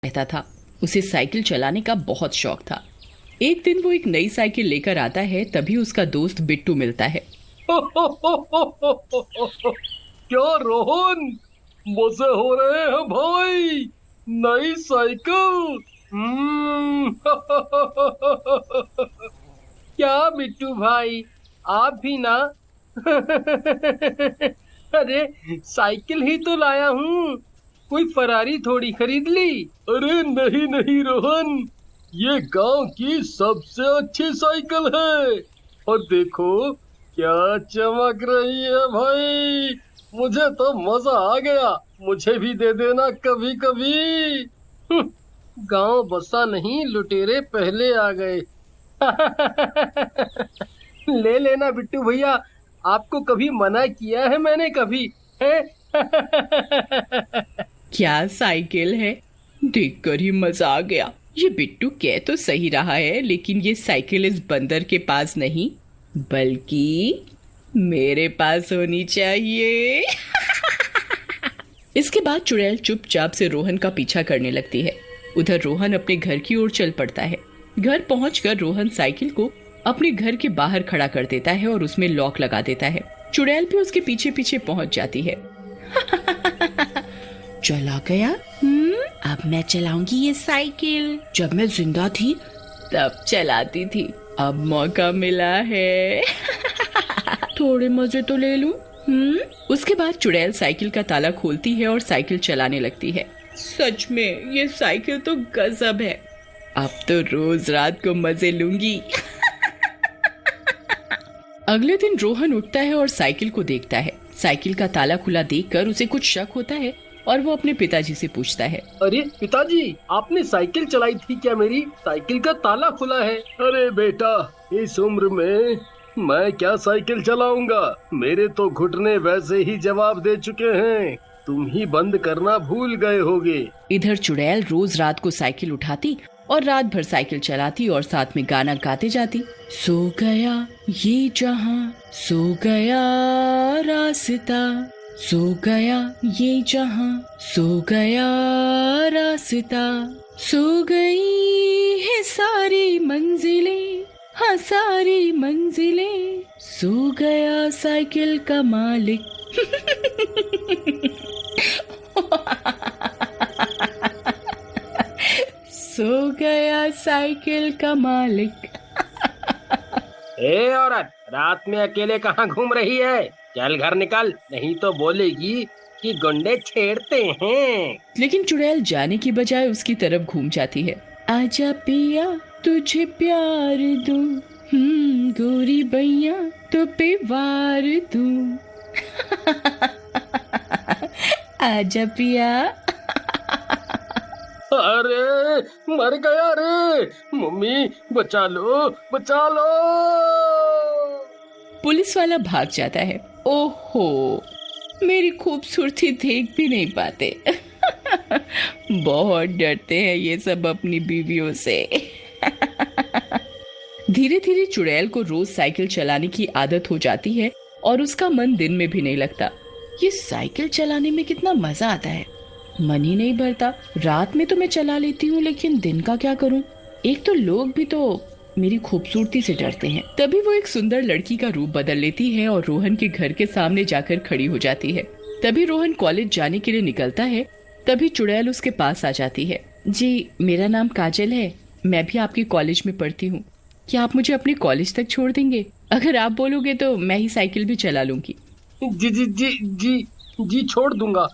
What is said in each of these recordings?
रहता था। उसे साइकिल चलाने का बहुत शौक था। एक दिन वो एक नई साइकिल लेकर आता है, तभी उसका दोस्त बिट्टू मिलता है। क्या रोहन, मजे हो रहे हैं भाई? नई साइकिल। हम्म। क्या बिट्टू भाई, आप भी ना? अरे, साइकिल ही तो लाया हूँ, कोई फरारी थोड़ी खरीद ली। अरे नहीं नहीं रोहन, ये गांव की सबसे अच्छी साइकिल है। और देखो क्या चमक रही है भाई, मुझे तो मजा आ गया। मुझे भी दे देना कभी कभी। गांव बसा नहीं, लुटेरे पहले आ गए। ले लेना बिट्टू भैया, आपको कभी मना किया है मैंने कभी? है? क्या साइकिल है, देखकर ही मजा आ गया। ये बिट्टू कह तो सही रहा है, लेकिन ये साइकिल इस बंदर के पास नहीं बल्कि मेरे पास होनी चाहिए। इसके बाद चुड़ैल चुपचाप से रोहन का पीछा करने लगती है। उधर रोहन अपने घर की ओर चल पड़ता है। घर पहुंचकर रोहन साइकिल को अपने घर के बाहर खड़ा कर देता है और उसमें लॉक लगा देता है। चुड़ैल भी उसके पीछे पीछे पहुंच जाती है। चला गया। अब मैं चलाऊंगी ये साइकिल। जब मैं जिंदा थी तब चलाती थी, अब मौका मिला है। थोड़े मजे तो ले लूं। उसके बाद चुड़ैल साइकिल का ताला खोलती है और साइकिल चलाने लगती है। सच में ये साइकिल तो गजब है। अब तो रोज रात को मजे लूंगी। अगले दिन रोहन उठता है और साइकिल को देखता है। साइकिल का ताला खुला देखकर उसे कुछ शक होता है और वो अपने पिताजी से पूछता है। अरे पिताजी, आपने साइकिल चलाई थी क्या? मेरी साइकिल का ताला खुला है। अरे बेटा, इस उम्र में मैं क्या साइकिल चलाऊंगा? मेरे तो घुटने वैसे ही जवाब दे चुके हैं, तुम ही बंद करना भूल गए होगे। इधर चुड़ैल रोज रात को साइकिल उठाती और रात भर साइकिल चलाती और साथ में गाना गाते जाती। सो गया ये जहां, सो गया रास्ता, सो गया ये जहां, सो गया रास्ता, सो गई है सारी मंजिलें, हाँ सारी मंजिलें, सो गया साइकिल का मालिक। सो गया साइकिल का मालिक। ए औरत, रात में अकेले कहाँ घूम रही है? चल घर निकल, नहीं तो बोलेगी कि गुंडे छेड़ते हैं। लेकिन चुड़ैल जाने की बजाय उसकी तरफ घूम जाती है। आजा पिया तुझे प्यार दूं, गोरी बैया तो पे वार दूं। आजा पिया। अरे मर गया रे, मम्मी बचा लो बचा लो। पुलिस वाला भाग जाता है। ओहो, मेरी खूबसूरती देख भी नहीं पाते। बहुत डरते हैं ये सब अपनी बीवियों से। धीरे धीरे चुड़ैल को रोज साइकिल चलाने की आदत हो जाती है और उसका मन दिन में भी नहीं लगता। ये साइकिल चलाने में कितना मजा आता है, मन ही नहीं भरता। रात में तो मैं चला लेती हूँ, लेकिन दिन का क्या करूँ? एक तो लोग भी तो मेरी खूबसूरती से डरते हैं। तभी वो एक सुंदर लड़की का रूप बदल लेती है और रोहन के घर के सामने जाकर खड़ी हो जाती है। तभी रोहन कॉलेज जाने के लिए निकलता है। तभी चुड़ैल उसके पास आ जाती है। जी, मेरा नाम काजल है, मैं भी आपके कॉलेज में पढ़ती हूँ। क्या आप मुझे अपने कॉलेज तक छोड़ देंगे? अगर आप बोलोगे तो मैं ही साइकिल भी चला लूंगी। जी जी जी जी जी, छोड़ दूंगा,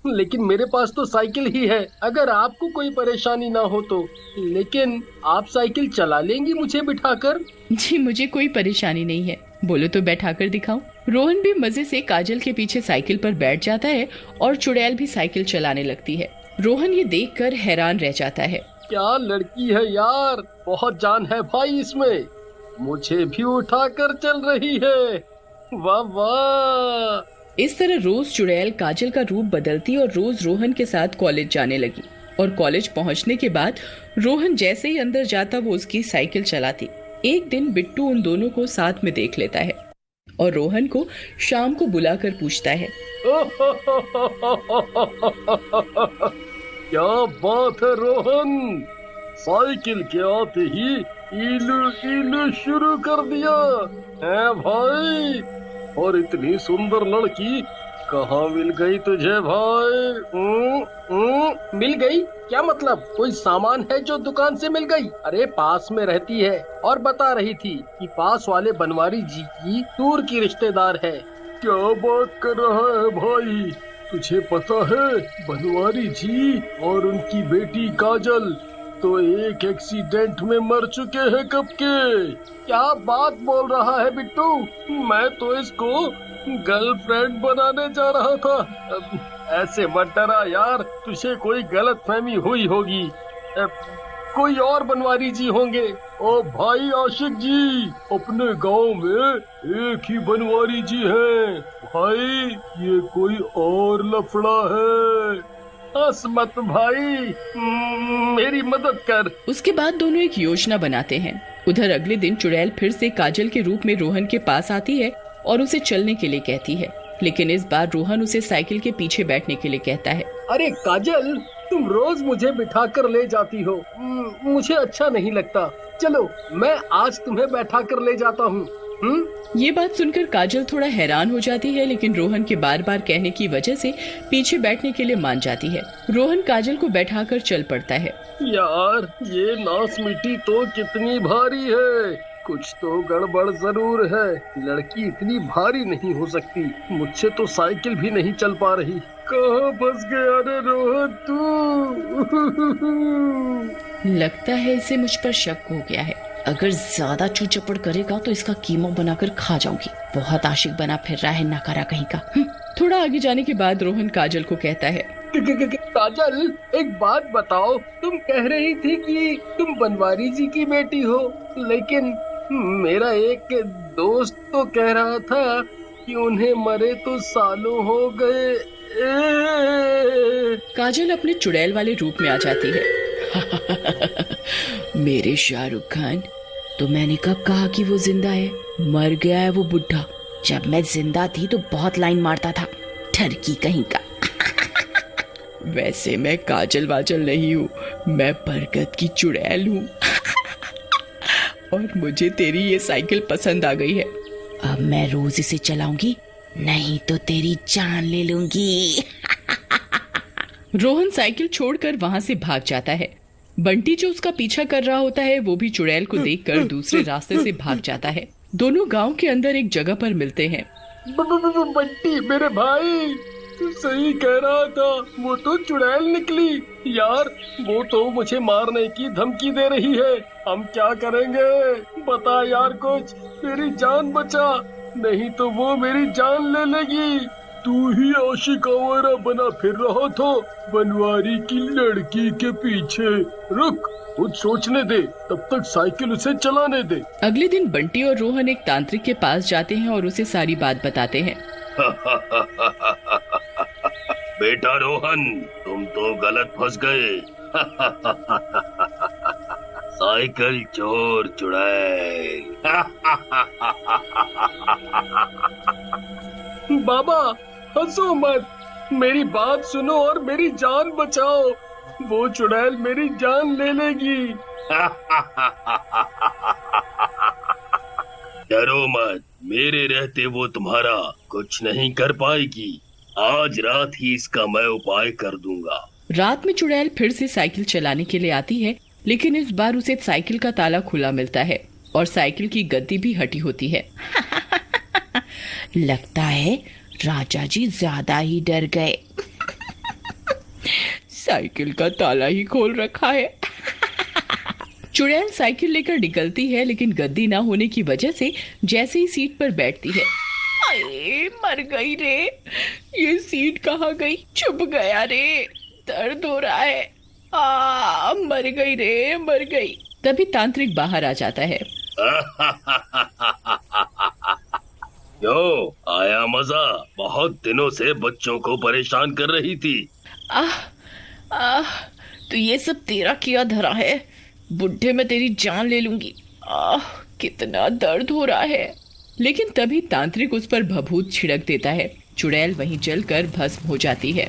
लेकिन मेरे पास तो साइकिल ही है, अगर आपको कोई परेशानी ना हो तो। लेकिन आप साइकिल चला लेंगी मुझे बिठाकर? जी, मुझे कोई परेशानी नहीं है, बोलो तो बैठा कर दिखाऊं। रोहन भी मजे से काजल के पीछे साइकिल पर बैठ जाता है और चुड़ैल भी साइकिल चलाने लगती है। रोहन ये देखकर हैरान रह जाता है। क्या लड़की है यार, बहुत जान है भाई इसमें, मुझे भी उठाकर चल रही है। वाह वाह। इस तरह रोज चुड़ैल काजल का रूप बदलती और रोज रोहन के साथ कॉलेज जाने लगी। और कॉलेज पहुंचने के बाद रोहन जैसे ही अंदर जाता वो उसकी साइकिल चलाती। एक दिन बिट्टू उन दोनों को साथ में देख लेता है और रोहन को शाम को बुलाकर पूछता है। क्या बात है रोहन, साइकिल के आते ही इलू इलू शुरू कर दिया है भाई। और इतनी सुंदर लड़की कहाँ मिल गई तुझे भाई? मिल गई? क्या मतलब? कोई सामान है जो दुकान से मिल गई? अरे पास में रहती है और बता रही थी कि पास वाले बनवारी जी की दूर की रिश्तेदार है। क्या बात कर रहा है भाई? तुझे पता है बनवारी जी और उनकी बेटी काजल तो एक एक्सीडेंट में मर चुके हैं कब के। क्या बात बोल रहा है बिट्टू? मैं तो इसको गर्लफ्रेंड बनाने जा रहा था। ऐसे मत डरा यार, तुझे कोई गलतफहमी हुई होगी। कोई और बनवारी जी होंगे। ओ भाई आशिक जी, अपने गांव में एक ही बनवारी जी हैं भाई, ये कोई और लफड़ा है। हंस मत भाई, मेरी मदद कर। उसके बाद दोनों एक योजना बनाते हैं। उधर अगले दिन चुड़ैल फिर से काजल के रूप में रोहन के पास आती है और उसे चलने के लिए कहती है, लेकिन इस बार रोहन उसे साइकिल के पीछे बैठने के लिए कहता है। अरे काजल, तुम रोज मुझे बिठा कर ले जाती हो, मुझे अच्छा नहीं लगता। चलो मैं आज तुम्हें बैठा कर ले जाता हूँ। ये बात सुनकर काजल थोड़ा हैरान हो जाती है, लेकिन रोहन के बार बार कहने की वजह से पीछे बैठने के लिए मान जाती है। रोहन काजल को बैठाकर चल पड़ता है। यार ये नास मिट्टी तो कितनी भारी है, कुछ तो गड़बड़ जरूर है। लड़की इतनी भारी नहीं हो सकती, मुझसे तो साइकिल भी नहीं चल पा रही। कहाँ फंस गया रे रोहन तू? लगता है इसे मुझ पर शक हो गया है। अगर ज्यादा चूचपड़ करेगा तो इसका कीमा बनाकर खा जाऊंगी। बहुत आशिक बना फिर रहा है नकारा कहीं का। थोड़ा आगे जाने के बाद रोहन काजल को कहता है। काजल, एक बात बताओ, तुम कह रही थी कि तुम बनवारी जी की बेटी हो, लेकिन मेरा एक दोस्त तो कह रहा था कि उन्हें मरे तो सालों हो गए। काजल अपने चुड़ैल वाले रूप में आ जाती है। मेरे शाहरुख खान, तो मैंने कब कहा कि वो जिंदा है? मर गया है वो बुढ़ा। जब मैं जिंदा थी तो बहुत लाइन मारता था, ठरकी कहीं का। वैसे मैं काजल वाजल नहीं हूँ, मैं बरगद की चुड़ैल हूँ। और मुझे तेरी ये साइकिल पसंद आ गई है। अब मैं रोज इसे चलाऊंगी, नहीं तो तेरी जान ले लूंगी। रोहन साइकिल छोड़कर वहां से भाग जाता है। बंटी जो उसका पीछा कर रहा होता है वो भी चुड़ैल को देखकर दूसरे रास्ते से भाग जाता है। दोनों गांव के अंदर एक जगह पर मिलते हैं। बंटी मेरे भाई, तू सही कह रहा था, वो तो चुड़ैल निकली। यार वो तो मुझे मारने की धमकी दे रही है। हम क्या करेंगे? बता यार कुछ, मेरी जान बचा, नहीं तो वो मेरी जान ले लेगी। तू ही आशिक आवारा बना फिर रहा था बनवारी की लड़की के पीछे। रुक, कुछ सोचने दे, तब तक साइकिल उसे चलाने दे। अगले दिन बंटी और रोहन एक तांत्रिक के पास जाते हैं और उसे सारी बात बताते हैं। बेटा रोहन, तुम तो गलत फंस गए। साइकिल चोर चुड़ैल। बाबा हंसो मत, मेरी बात सुनो और मेरी जान बचाओ। वो चुड़ैल मेरी जान ले लेगी। डरो मत, मेरे रहते वो तुम्हारा कुछ नहीं कर पाएगी। आज रात ही इसका मैं उपाय कर दूंगा। रात में चुड़ैल फिर से साइकिल चलाने के लिए आती है, लेकिन इस बार उसे साइकिल का ताला खुला मिलता है और साइकिल की गद्दी भी हटी होती है। लगता है राजा जी ज्यादा ही डर गए। साइकिल का ताला ही खोल रखा है। चुड़ैल साइकिल लेकर निकलती है, लेकिन गद्दी ना होने की वजह से जैसे ही सीट पर बैठती है, अरे मर गई रे, ये सीट कहाँ गई? चुभ गया रे, दर्द हो रहा है, मर गई रे, मर गई। तभी तांत्रिक बाहर आ जाता है। क्यों आया मजा? बहुत दिनों से बच्चों को परेशान कर रही थी। तो ये सब तेरा किया धरा है। बुढ़े में तेरी जान ले लूंगी। कितना दर्द हो रहा है। लेकिन तभी तांत्रिक उस पर भभूत छिड़क देता है। चुड़ैल वहीं जलकर भस्म हो जाती है।